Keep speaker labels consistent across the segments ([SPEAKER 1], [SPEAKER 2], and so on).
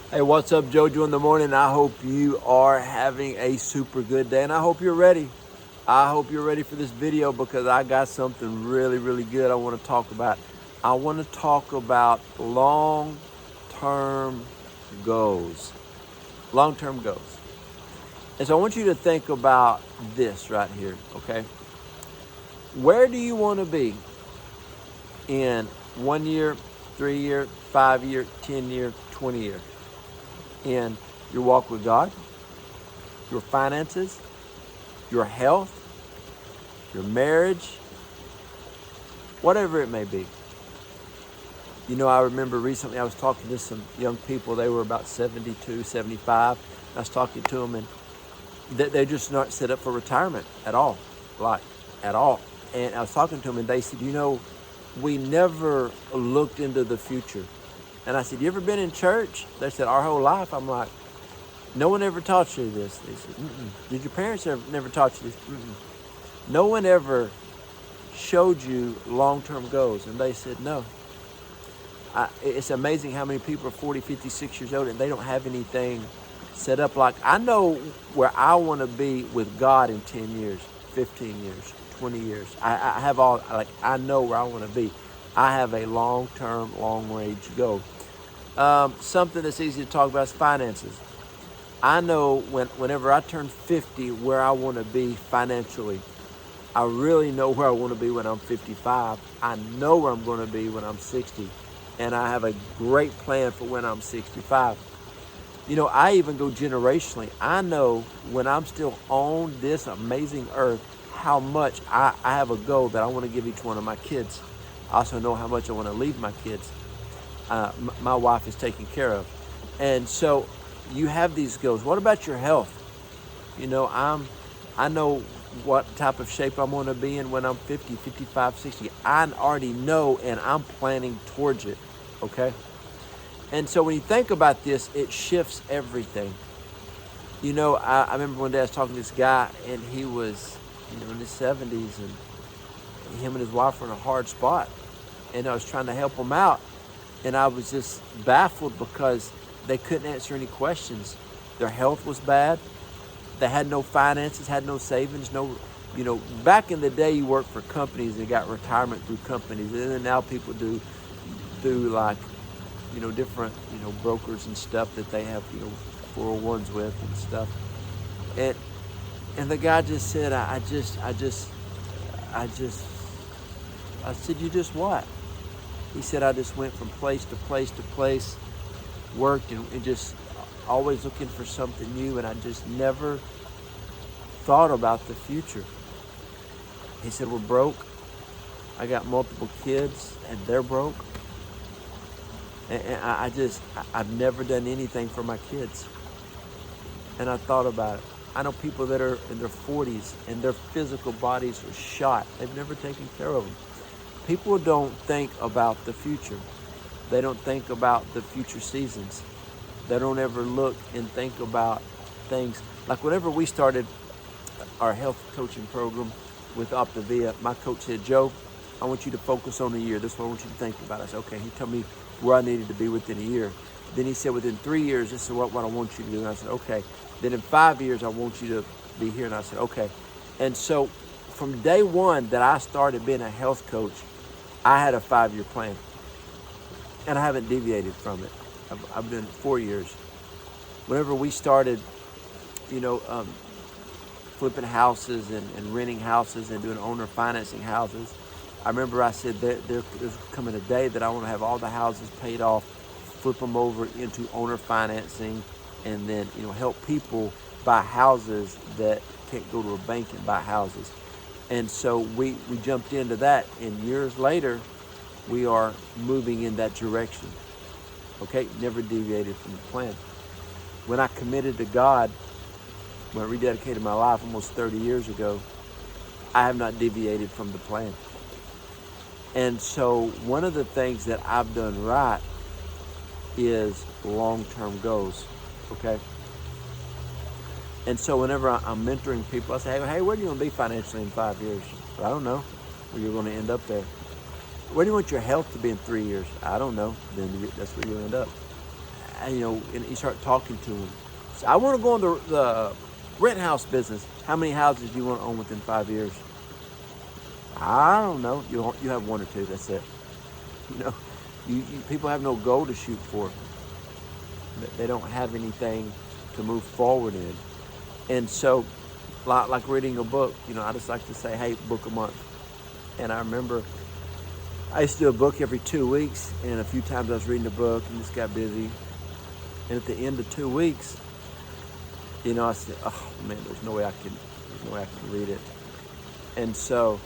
[SPEAKER 1] Hey, what's up, Joe Joe in the morning? I hope you are having a super good day, and I hope you're ready. I hope you're ready for this video because I got something really, really good I want to talk about. I want to talk about long-term goals. Long-term goals. And so I want you to think about this right here, okay? Where do you want to be in 1 year, 3 year, 5 year, 10 year, 20 year? In your walk with God, your finances, your health, your marriage, whatever it may be. You know, I remember recently I was talking to some young people. They were about 72, 75. I was talking to them, and they're just not set up for retirement at all, like at all. And I was talking to them, and they said, we never looked into the future. And I said, you ever been in church? They said, our whole life. I'm like, no one ever taught you this. They said, mm-mm. Did your parents never taught you this? Mm-mm. No one ever showed you long-term goals. And they said, no. It's amazing how many people are 40, 50, 60 years old and they don't have anything set up. Like, I know where I want to be with God in 10 years, 15 years, 20 years. I have all, like, I know where I want to be. I have a long-term, long-range goal. Something that's easy to talk about is finances. I know whenever I turn 50 where I want to be financially. I really know where I want to be when I'm 55. I know where I'm going to be when I'm 60. And I have a great plan for when I'm 65. You know, I even go generationally. I know when I'm still on this amazing earth, how much I have a goal that I want to give each one of my kids. I also know how much I want to leave my kids. My wife is taken care of. And so you have these goals. What about your health? You know, I know what type of shape I'm going to be in when I'm 50, 55, 60. I already know, and I'm planning towards it, okay? And so when you think about this, it shifts everything. You know, I remember one day I was talking to this guy, and he was, in his 70s, and him and his wife were in a hard spot. And I was trying to help him out, and I was just baffled because they couldn't answer any questions. Their health was bad. They had no finances, had no savings, back in the day you worked for companies and got retirement through companies. And then now people do like, different, brokers and stuff that they have, 401s with and stuff. And the guy just said, I said, you just what? He said, I just went from place to place to place, worked and just always looking for something new, and I just never thought about the future. He said, we're broke. I got multiple kids and they're broke. And I've never done anything for my kids. And I thought about it. I know people that are in their 40s and their physical bodies are shot. They've never taken care of them. People don't think about the future. They don't think about the future seasons. They don't ever look and think about things. Like whenever we started our health coaching program with Optavia, my coach said, Joe, I want you to focus on a year. This is what I want you to think about. I said, okay. He told me where I needed to be within a year. Then he said, within 3 years, this is what I want you to do. And I said, okay. Then in 5 years, I want you to be here. And I said, okay. And so from day one that I started being a health coach, I had a 5-year plan. And I haven't deviated from it. I've been 4 years. Whenever we started, flipping houses and renting houses and doing owner financing houses, I remember I said there's coming a day that I want to have all the houses paid off, flip them over into owner financing, and then help people buy houses that can't go to a bank and buy houses. And so we jumped into that, and years later, we are moving in that direction. Okay, never deviated from the plan. When I committed to God, when I rededicated my life almost 30 years ago, I have not deviated from the plan. And so one of the things that I've done right is long-term goals, okay? And so whenever I'm mentoring people, I say, hey, where do you want to be financially in 5 years? I don't know. Well, you're going to end up there. Where do you want your health to be in 3 years? I don't know. Then that's where you'll end up. and you start talking to them. So I want to go in the rent house business. How many houses do you want to own within 5 years? I don't know. You have one or two. That's it. You know, people have no goal to shoot for. They don't have anything to move forward in. And so, like reading a book, I just like to say, hey, book a month. And I remember I used to do a book every 2 weeks, and a few times I was reading a book and just got busy. And at the end of 2 weeks, I said, oh man, there's no way I can read it. And so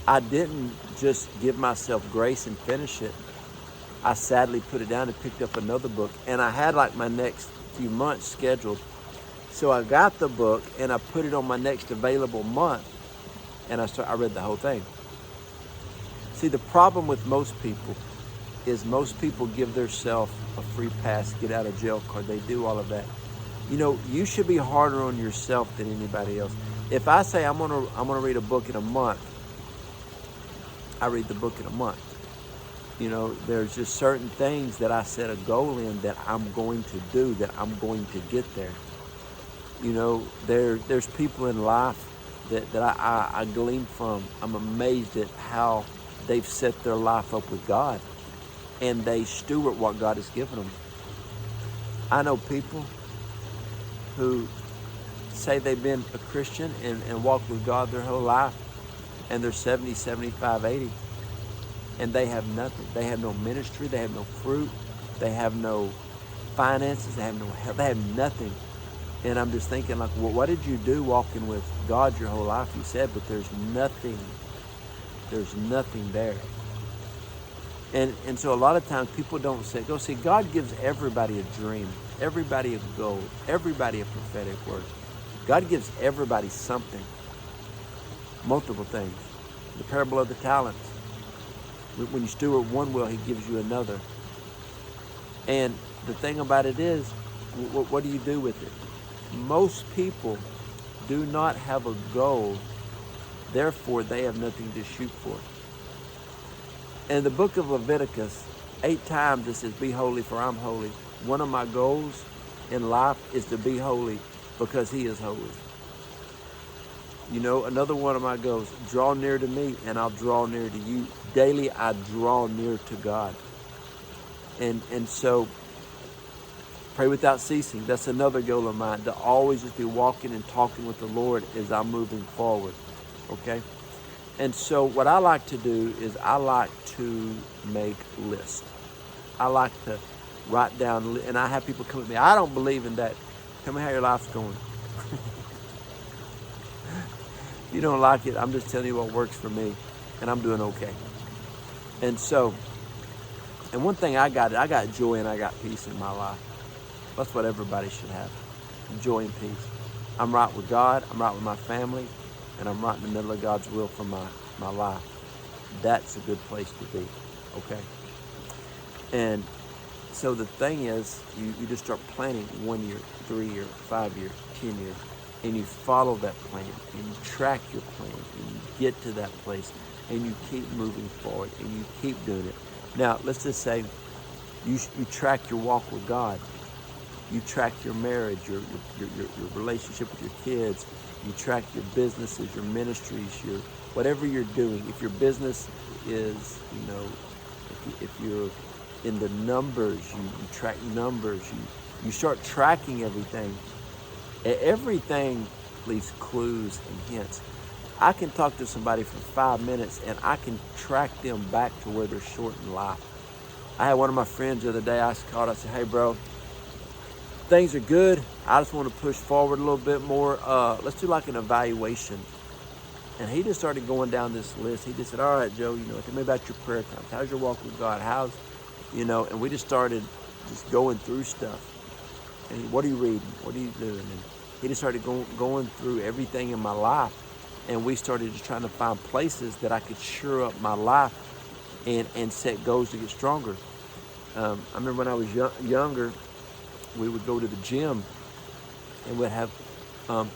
[SPEAKER 1] I didn't just give myself grace and finish it. I sadly put it down and picked up another book, and I had like my next few months scheduled. So I got the book and I put it on my next available month, and I read the whole thing. See, the problem with most people is most people give themselves a free pass, get out of jail card. They do all of that. You should be harder on yourself than anybody else. If I say I'm gonna read a book in a month, I read the book in a month. There's just certain things that I set a goal in that I'm going to do, that I'm going to get there. There's people in life that I glean from. I'm amazed at how they've set their life up with God, and they steward what God has given them. I know people who say they've been a Christian and walked with God their whole life, and they're 70, 75, 80. And they have nothing. They have no ministry. They have no fruit. They have no finances. They have no help. They have nothing. And I'm just thinking, like, well, what did you do walking with God your whole life? You said, but there's nothing. There's nothing there. And so a lot of times people don't say, go see, God gives everybody a dream, everybody a goal, everybody a prophetic word. God gives everybody something, multiple things. The parable of the talents. When you steward one well, he gives you another. And the thing about it is, what do you do with it? Most people do not have a goal, therefore they have nothing to shoot for. In the book of Leviticus, 8 times it says, be holy for I'm holy. One of my goals in life is to be holy because he is holy. Another one of my goals, draw near to me and I'll draw near to you. Daily I draw near to God. And so pray without ceasing. That's another goal of mine, to always just be walking and talking with the Lord as I'm moving forward. Okay? And so what I like to do is I like to make lists. I like to write down, and I have people come at me, I don't believe in that. Tell me how your life's going. If you don't like it, I'm just telling you what works for me, and I'm doing okay. And so, and one thing I got joy and I got peace in my life. That's what everybody should have, joy and peace. I'm right with God, I'm right with my family, and I'm right in the middle of God's will for my life. That's a good place to be, okay? And so the thing is, you just start planning 1 year, 3 year, 5 year, 10 years, and you follow that plan, and you track your plan, and you get to that place, and you keep moving forward, and you keep doing it. Now, let's just say you track your walk with God. You track your marriage, your relationship with your kids. You track your businesses, your ministries, your whatever you're doing. If your business is, if you're in the numbers, you track numbers. You start tracking everything. Everything leaves clues and hints. I can talk to somebody for 5 minutes and I can track them back to where they're short in life. I had one of my friends the other day, I said, hey bro, things are good. I just want to push forward a little bit more. Let's do like an evaluation. And he just started going down this list. He just said, all right, Joe, tell me about your prayer times. How's your walk with God? And we just started just going through stuff. And what are you reading? What are you doing? And he just started going through everything in my life. And we started just trying to find places that I could shore up my life and set goals to get stronger. I remember when I was younger, we would go to the gym and we'd have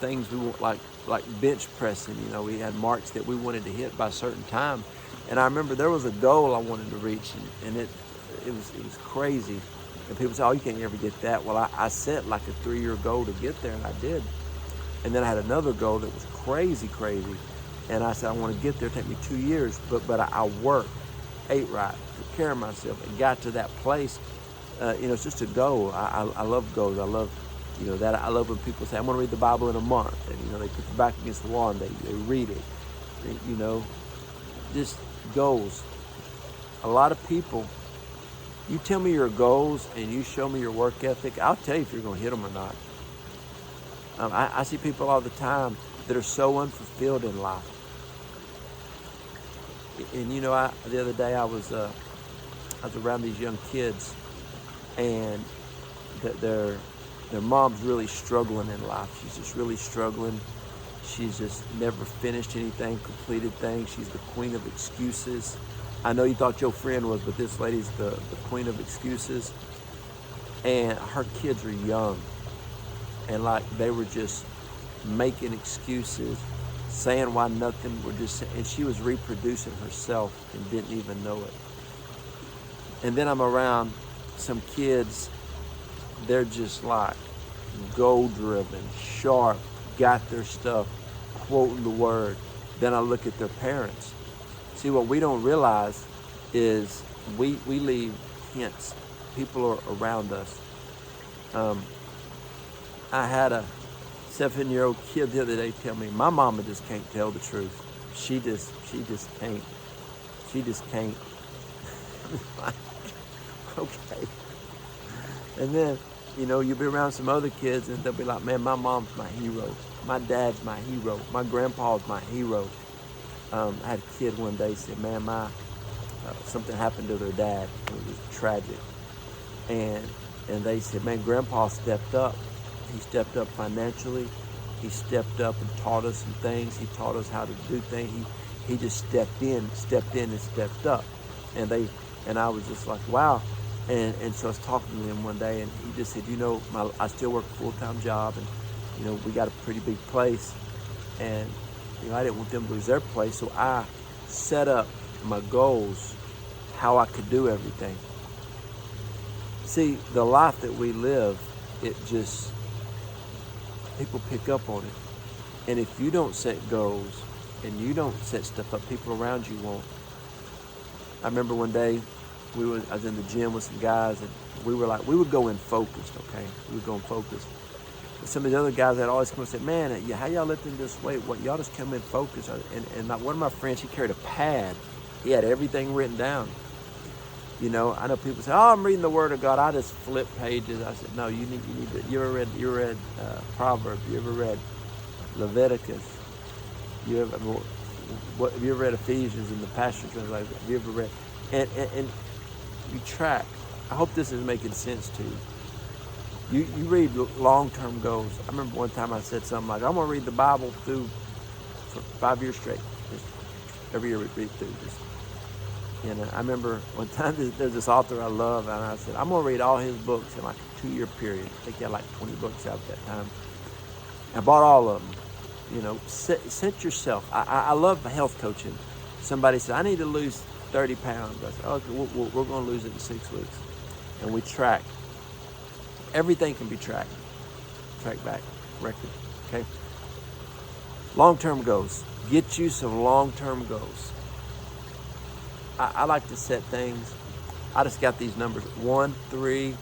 [SPEAKER 1] things we want, like bench pressing. We had marks that we wanted to hit by a certain time. And I remember there was a goal I wanted to reach, and it was crazy. And people say, oh, you can't ever get that. Well, I set like a 3-year goal to get there, and I did. And then I had another goal that was crazy. And I said, I want to get there. It took me 2 years. But I worked, ate right, took care of myself, and got to that place. It's just a goal. I love goals. I love, that. I love when people say, I'm going to read the Bible in a month. And, they put their back against the wall and they read it. Just goals. A lot of people, you tell me your goals and you show me your work ethic, I'll tell you if you're going to hit them or not. I see people all the time that are so unfulfilled in life. And the other day I was around these young kids, and their mom's really struggling in life. She's just really struggling. She's just never finished anything, completed things. She's the queen of excuses. I know you thought your friend was, but this lady's the queen of excuses. And her kids are young. And they were just making excuses, saying why nothing, and she was reproducing herself and didn't even know it. And then I'm around some kids, they're just goal-driven, sharp, got their stuff, quoting the word. Then I look at their parents. See, what we don't realize is we leave hints. People are around us. I had a 7-year-old kid the other day tell me, my mama just can't tell the truth. She just can't. She just can't. Okay. And then, you'll be around some other kids and they'll be like, man, my mom's my hero. My dad's my hero. My grandpa's my hero. I had a kid one day say, man, something happened to their dad. It was tragic. And they said, man, Grandpa stepped up. He stepped up financially. He stepped up and taught us some things. He taught us how to do things. He just stepped in and stepped up. And I was just like, wow. And so I was talking to him one day, and he just said, I still work a full-time job, and, we got a pretty big place. And, I didn't want them to lose their place, so I set up my goals, how I could do everything. See, the life that we live, people pick up on it. And if you don't set goals and you don't set stuff up, people around you won't. I remember one day I was in the gym with some guys, and we would go in focused, okay? We would go in focused. But some of the other guys that always come and say, man, how y'all lifting this weight? What, y'all just come in focused? And one of my friends, he carried a pad. He had everything written down. I know people say, oh, I'm reading the Word of God. I just flip pages. I said, no, you need to. You ever read Proverbs? You ever read Leviticus? Have you ever read Ephesians in the Passion Translation? Have you ever read? And you track. I hope this is making sense to you. You read long-term goals. I remember one time I said something like, I'm going to read the Bible for 5 years straight. Just every year we read through this. And I remember one time there's this author I love, and I said, I'm going to read all his books in like a 2-year period. I think he had like 20 books out at that time. I bought all of them. Set yourself. I love health coaching. Somebody said, I need to lose 30 pounds. I said, okay, we're going to lose it in 6 weeks. And we track. Everything can be tracked. Track back, record, okay? Long-term goals. Get you some long-term goals. I like to set things. I just got these numbers: 1, 3,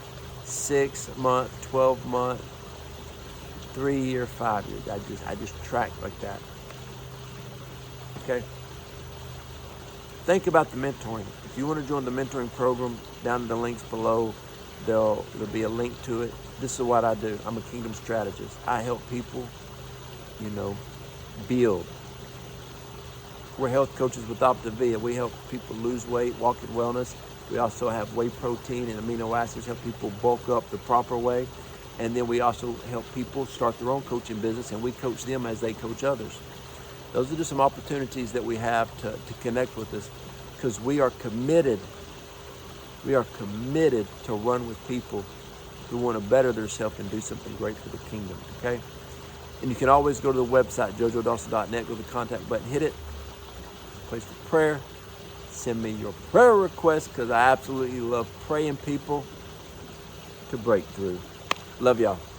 [SPEAKER 1] 6 month, 12 month, 3 year, 5 years. I just track like that. Okay. Think about the mentoring. If you want to join the mentoring program, down in the links below, there'll be a link to it. This is what I do. I'm a kingdom strategist. I help people, build. We're health coaches with Optavia. We help people lose weight, walk in wellness. We also have whey protein and amino acids, help people bulk up the proper way. And then we also help people start their own coaching business, and we coach them as they coach others. Those are just some opportunities that we have to connect with us, because we are committed. We are committed to run with people who want to better themselves and do something great for the kingdom, okay? And you can always go to the website, joejoedawson.net, go to the contact button, hit it, place for prayer, send me your prayer requests, because I absolutely love praying people. to break through. Love y'all.